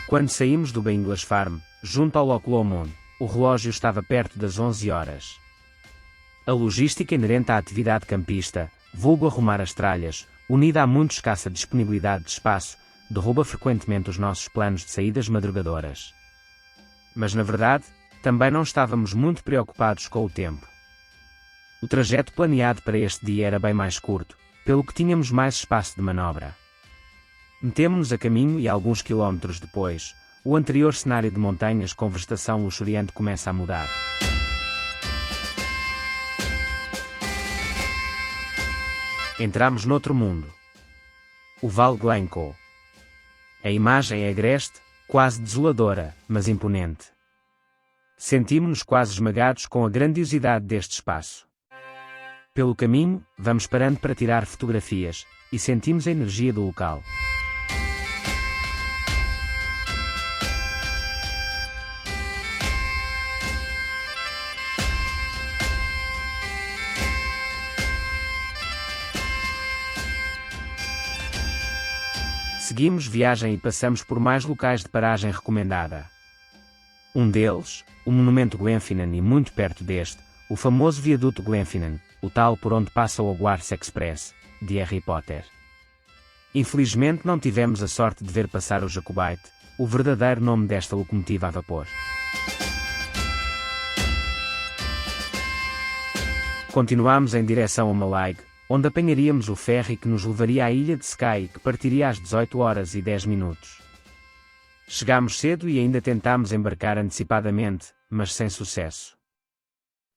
Quando saímos do Bengals Farm, junto ao Loch Lomond, o relógio estava perto das 11 horas. A logística inerente à atividade campista, vulgo arrumar as tralhas, unida à muito escassa disponibilidade de espaço, derruba frequentemente os nossos planos de saídas madrugadoras. Mas na verdade, também não estávamos muito preocupados com o tempo. O trajeto planeado para este dia era bem mais curto, pelo que tínhamos mais espaço de manobra. Metemo-nos a caminho e alguns quilómetros depois, o anterior cenário de montanhas com vegetação luxuriante começa a mudar. Entramos noutro mundo. O Vale Glencoe. A imagem é agreste, quase desoladora, mas imponente. Sentimos-nos quase esmagados com a grandiosidade deste espaço. Pelo caminho, vamos parando para tirar fotografias, e sentimos a energia do local. Seguimos viagem e passamos por mais locais de paragem recomendada. Um deles, o Monumento Glenfinnan e muito perto deste, o famoso Viaduto Glenfinnan, o tal por onde passa o Hogwarts Express, de Harry Potter. Infelizmente não tivemos a sorte de ver passar o Jacobite, o verdadeiro nome desta locomotiva a vapor. Continuamos em direção a Mallaig, onde apanharíamos o ferry que nos levaria à ilha de Skye e que partiria às 18h10. Chegámos cedo e ainda tentámos embarcar antecipadamente, mas sem sucesso.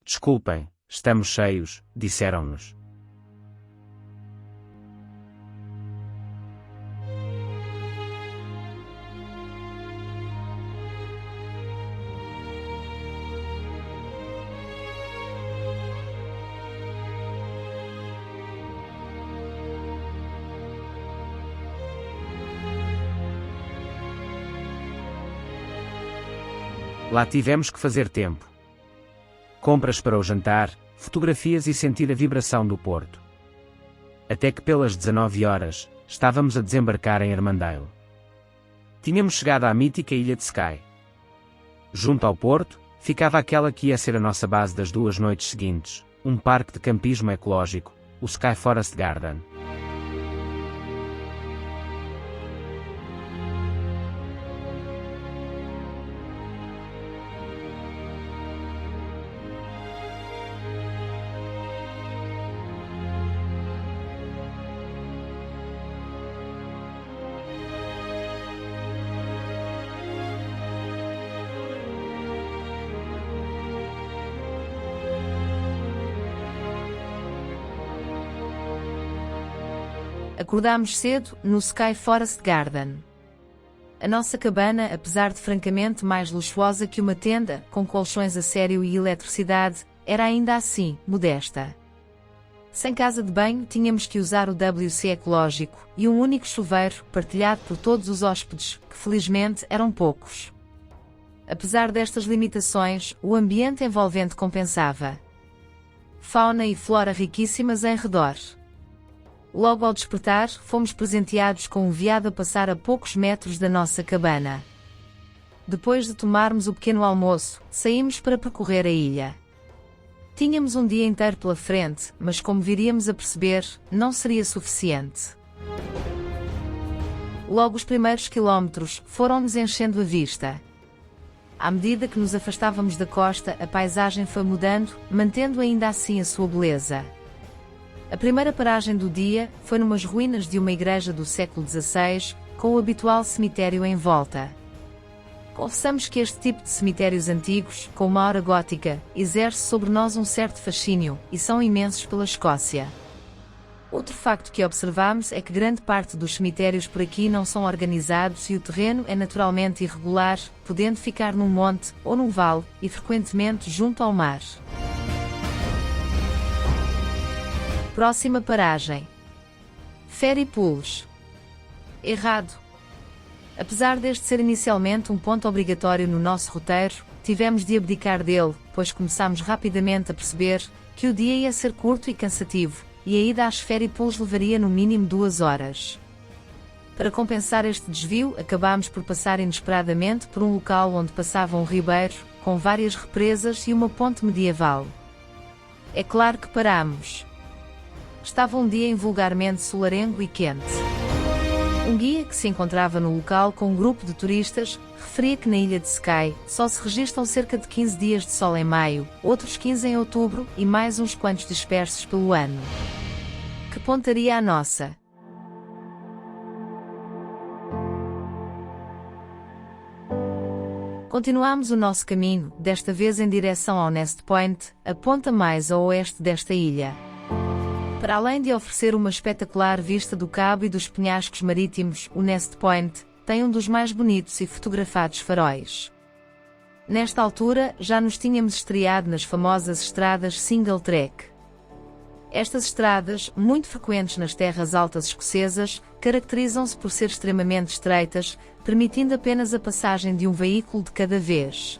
Desculpem, estamos cheios, disseram-nos. Lá tivemos que fazer tempo. Compras para o jantar, fotografias e sentir a vibração do porto. Até que pelas 19 horas, estávamos a desembarcar em Armadale. Tínhamos chegado à mítica ilha de Skye. Junto ao porto, ficava aquela que ia ser a nossa base das 2 noites seguintes, um parque de campismo ecológico, o Skye Forest Garden. Acordámos cedo, no Skye Forest Garden. A nossa cabana, apesar de francamente mais luxuosa que uma tenda, com colchões a sério e eletricidade, era ainda assim, modesta. Sem casa de banho, tínhamos que usar o WC ecológico, e um único chuveiro, partilhado por todos os hóspedes, que felizmente eram poucos. Apesar destas limitações, o ambiente envolvente compensava. Fauna e flora riquíssimas em redor. Logo ao despertar, fomos presenteados com um veado a passar a poucos metros da nossa cabana. Depois de tomarmos o pequeno almoço, saímos para percorrer a ilha. Tínhamos um dia inteiro pela frente, mas como viríamos a perceber, não seria suficiente. Logo os primeiros quilómetros foram-nos enchendo a vista. À medida que nos afastávamos da costa, a paisagem foi mudando, mantendo ainda assim a sua beleza. A primeira paragem do dia foi numas ruínas de uma igreja do século XVI, com o habitual cemitério em volta. Confessamos que este tipo de cemitérios antigos, com uma aura gótica, exerce sobre nós um certo fascínio, e são imensos pela Escócia. Outro facto que observamos é que grande parte dos cemitérios por aqui não são organizados e o terreno é naturalmente irregular, podendo ficar num monte ou num vale, e frequentemente junto ao mar. Próxima paragem. Ferry Pools. Errado. Apesar deste ser inicialmente um ponto obrigatório no nosso roteiro, tivemos de abdicar dele, pois começámos rapidamente a perceber que o dia ia ser curto e cansativo, e a ida às Ferry Pools levaria no mínimo 2 horas. Para compensar este desvio, acabámos por passar inesperadamente por um local onde passava um ribeiro, com várias represas e uma ponte medieval. É claro que parámos. Estava um dia invulgarmente solarengo e quente. Um guia que se encontrava no local com um grupo de turistas referia que na ilha de Skye só se registram cerca de 15 dias de sol em maio, outros 15 em outubro e mais uns quantos dispersos pelo ano. Que pontaria a nossa! Continuamos o nosso caminho, desta vez em direção ao Nest Point, a ponta mais a oeste desta ilha. Para além de oferecer uma espetacular vista do cabo e dos penhascos marítimos, o Nest Point tem um dos mais bonitos e fotografados faróis. Nesta altura, já nos tínhamos estreado nas famosas estradas Single Track. Estas estradas, muito frequentes nas terras altas escocesas, caracterizam-se por ser extremamente estreitas, permitindo apenas a passagem de um veículo de cada vez.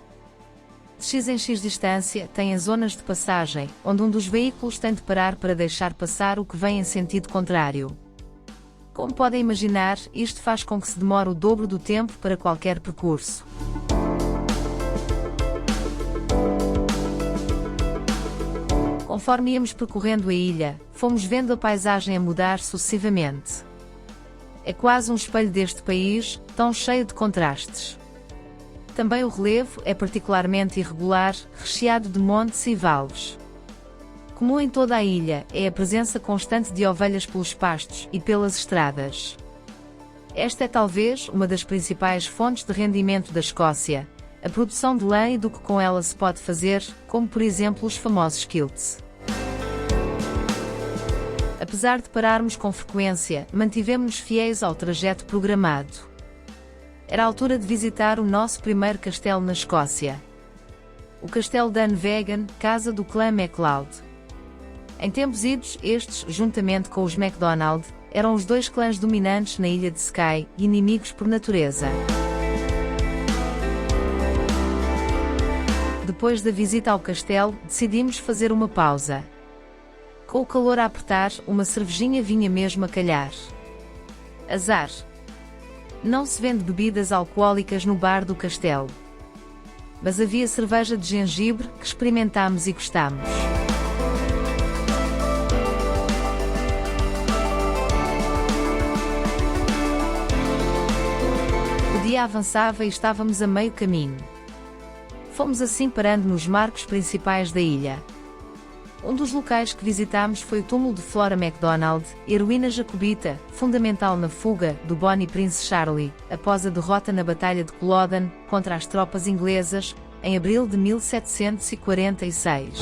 De X em X distância, têm zonas de passagem, onde um dos veículos tem de parar para deixar passar o que vem em sentido contrário. Como podem imaginar, isto faz com que se demore o dobro do tempo para qualquer percurso. Conforme íamos percorrendo a ilha, fomos vendo a paisagem a mudar sucessivamente. É quase um espelho deste país, tão cheio de contrastes. Também o relevo é particularmente irregular, recheado de montes e vales. Comum em toda a ilha é a presença constante de ovelhas pelos pastos e pelas estradas. Esta é talvez uma das principais fontes de rendimento da Escócia, a produção de lã e do que com ela se pode fazer, como por exemplo os famosos quilts. Apesar de pararmos com frequência, mantivemos-nos fiéis ao trajeto programado. Era a altura de visitar o nosso primeiro castelo na Escócia. O Castelo Dunvegan, casa do clã MacLeod. Em tempos idos, estes, juntamente com os MacDonald, eram os dois clãs dominantes na ilha de Skye e inimigos por natureza. Depois da visita ao castelo, decidimos fazer uma pausa. Com o calor a apertar, uma cervejinha vinha mesmo a calhar. Azar! Não se vende bebidas alcoólicas no bar do castelo. Mas havia cerveja de gengibre que experimentámos e gostámos. O dia avançava e estávamos a meio caminho. Fomos assim parando nos marcos principais da ilha. Um dos locais que visitámos foi o túmulo de Flora MacDonald, heroína jacobita, fundamental na fuga do Bonnie Prince Charlie, após a derrota na Batalha de Culloden, contra as tropas inglesas, em abril de 1746.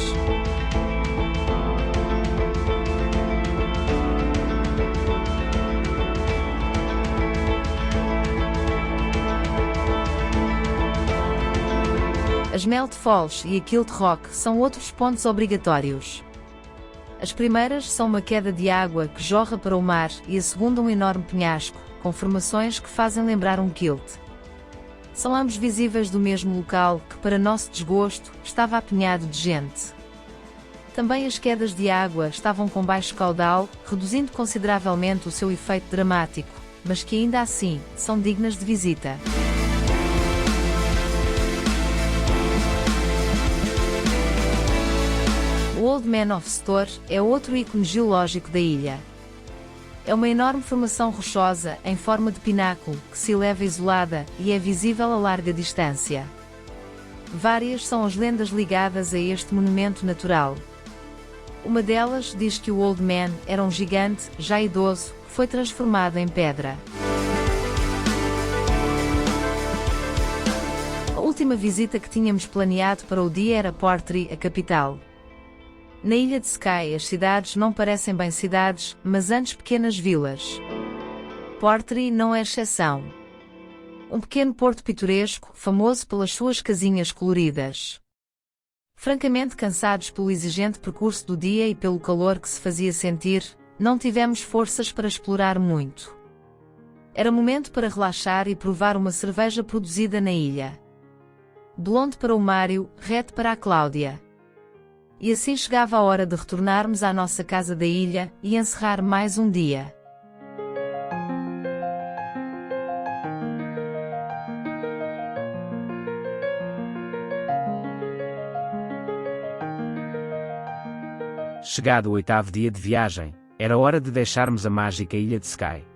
As Melt Falls e a Kilt Rock são outros pontos obrigatórios. As primeiras são uma queda de água que jorra para o mar e a segunda um enorme penhasco, com formações que fazem lembrar um kilt. São ambos visíveis do mesmo local que, para nosso desgosto, estava apinhado de gente. Também as quedas de água estavam com baixo caudal, reduzindo consideravelmente o seu efeito dramático, mas que ainda assim, são dignas de visita. O Old Man of Storr é outro ícone geológico da ilha. É uma enorme formação rochosa, em forma de pináculo, que se eleva isolada e é visível a larga distância. Várias são as lendas ligadas a este monumento natural. Uma delas diz que o Old Man era um gigante, já idoso, que foi transformado em pedra. A última visita que tínhamos planeado para o dia era Portree, a capital. Na ilha de Skye as cidades não parecem bem cidades, mas antes pequenas vilas. Portree não é exceção. Um pequeno porto pitoresco, famoso pelas suas casinhas coloridas. Francamente cansados pelo exigente percurso do dia e pelo calor que se fazia sentir, não tivemos forças para explorar muito. Era momento para relaxar e provar uma cerveja produzida na ilha. Blonde para o Mário, Red para a Cláudia. E assim chegava a hora de retornarmos à nossa casa da ilha e encerrar mais um dia. Chegado o 8º dia de viagem, era hora de deixarmos a mágica ilha de Skye.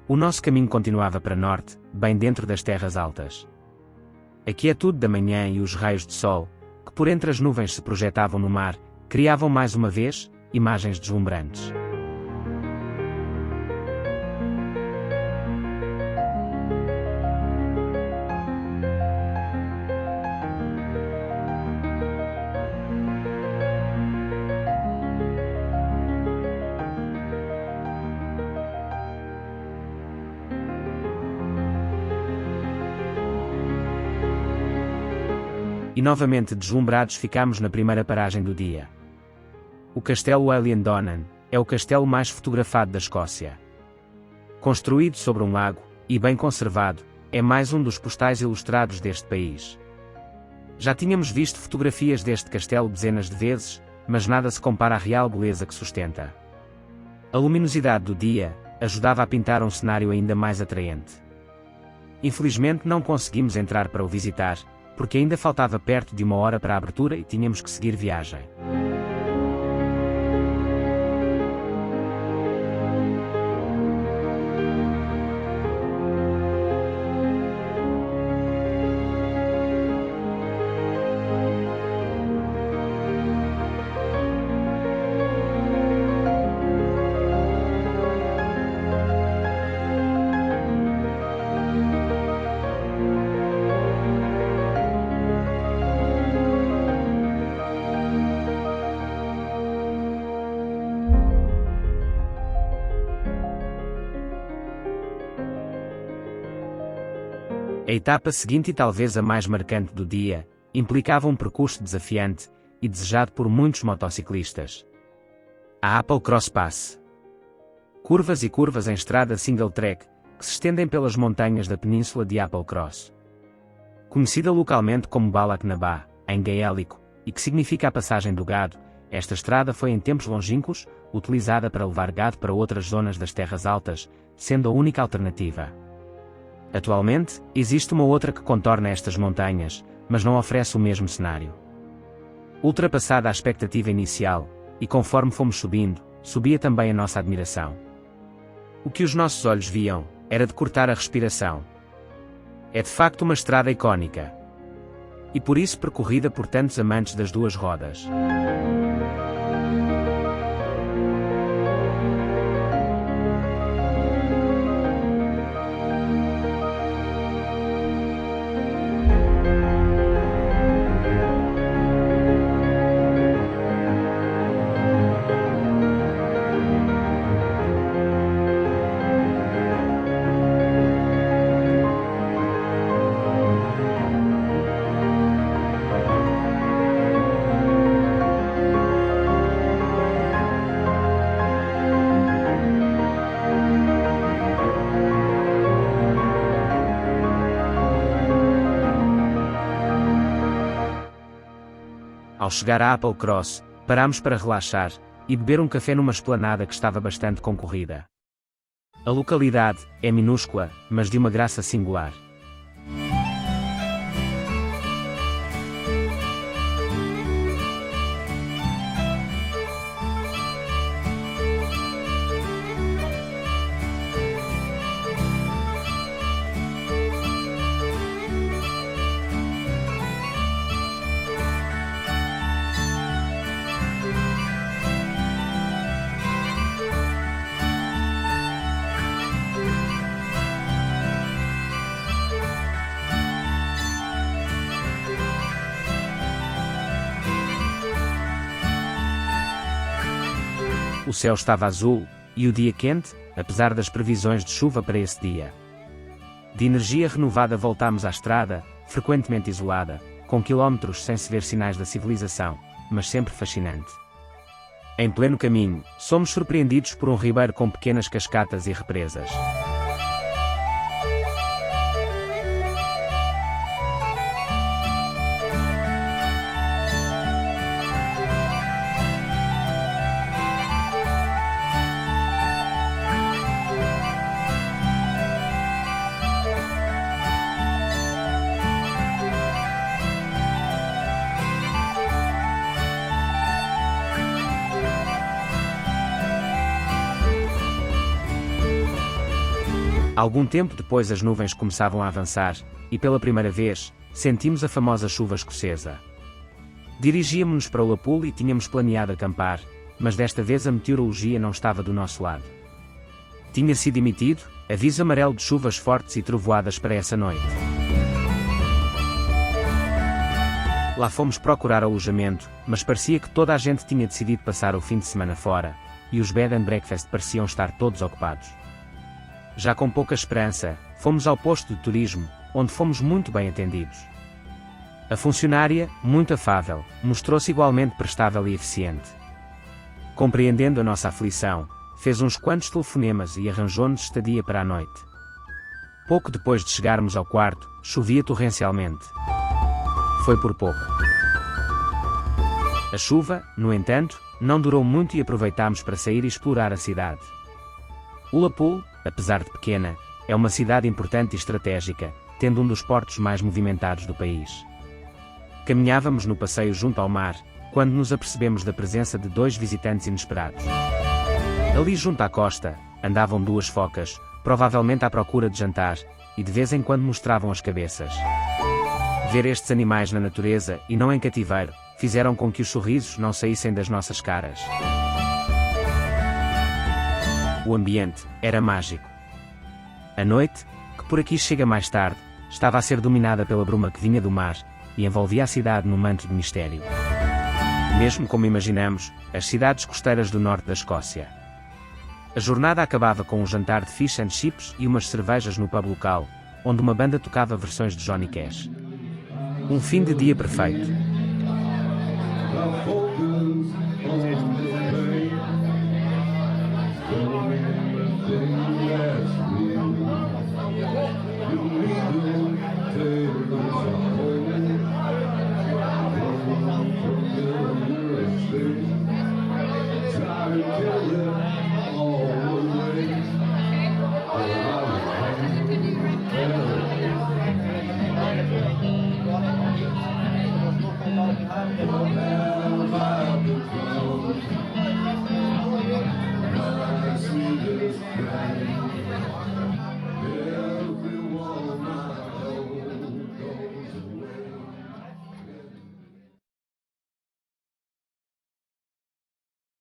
O nosso caminho continuava para norte, bem dentro das terras altas. A quietude da manhã e os raios de sol, que por entre as nuvens se projetavam no mar, criavam mais uma vez imagens deslumbrantes. E novamente deslumbrados ficámos na primeira paragem do dia. O Castelo Ellendonnan é o castelo mais fotografado da Escócia. Construído sobre um lago, e bem conservado, é mais um dos postais ilustrados deste país. Já tínhamos visto fotografias deste castelo dezenas de vezes, mas nada se compara à real beleza que sustenta. A luminosidade do dia ajudava a pintar um cenário ainda mais atraente. Infelizmente não conseguimos entrar para o visitar, porque ainda faltava perto de 1 hora para a abertura e tínhamos que seguir viagem. A etapa seguinte e talvez a mais marcante do dia, implicava um percurso desafiante e desejado por muitos motociclistas. A Applecross Pass. Curvas e curvas em estrada single track, que se estendem pelas montanhas da península de Applecross. Conhecida localmente como Balac na Baa, em gaélico, e que significa a passagem do gado, esta estrada foi em tempos longínquos utilizada para levar gado para outras zonas das terras altas, sendo a única alternativa. Atualmente, existe uma outra que contorna estas montanhas, mas não oferece o mesmo cenário. Ultrapassada a expectativa inicial, e conforme fomos subindo, subia também a nossa admiração. O que os nossos olhos viam, era de cortar a respiração. É de facto uma estrada icónica. E por isso percorrida por tantos amantes das duas rodas. Ao chegar a Applecross, parámos para relaxar e beber um café numa esplanada que estava bastante concorrida. A localidade é minúscula, mas de uma graça singular. O céu estava azul, e o dia quente, apesar das previsões de chuva para esse dia. De energia renovada voltámos à estrada, frequentemente isolada, com quilómetros sem se ver sinais da civilização, mas sempre fascinante. Em pleno caminho, somos surpreendidos por um ribeiro com pequenas cascatas e represas. Algum tempo depois as nuvens começavam a avançar, e pela primeira vez, sentimos a famosa chuva escocesa. Dirigíamos-nos para o Lapul e tínhamos planeado acampar, mas desta vez a meteorologia não estava do nosso lado. Tinha sido emitido aviso amarelo de chuvas fortes e trovoadas para essa noite. Lá fomos procurar alojamento, mas parecia que toda a gente tinha decidido passar o fim de semana fora, e os bed and breakfast pareciam estar todos ocupados. Já com pouca esperança, fomos ao posto de turismo, onde fomos muito bem atendidos. A funcionária, muito afável, mostrou-se igualmente prestável e eficiente. Compreendendo a nossa aflição, fez uns quantos telefonemas e arranjou-nos estadia para a noite. Pouco depois de chegarmos ao quarto, chovia torrencialmente. Foi por pouco. A chuva, no entanto, não durou muito e aproveitámos para sair e explorar a cidade. O Lapul, apesar de pequena, é uma cidade importante e estratégica, tendo um dos portos mais movimentados do país. Caminhávamos no passeio junto ao mar, quando nos apercebemos da presença de 2 visitantes inesperados. Ali junto à costa, andavam 2 focas, provavelmente à procura de jantar, e de vez em quando mostravam as cabeças. Ver estes animais na natureza, e não em cativeiro, fizeram com que os sorrisos não saíssem das nossas caras. O ambiente era mágico. A noite, que por aqui chega mais tarde, estava a ser dominada pela bruma que vinha do mar, e envolvia a cidade num manto de mistério. Mesmo como imaginamos, as cidades costeiras do norte da Escócia. A jornada acabava com um jantar de fish and chips e umas cervejas no pub local, onde uma banda tocava versões de Johnny Cash. Um fim de dia perfeito.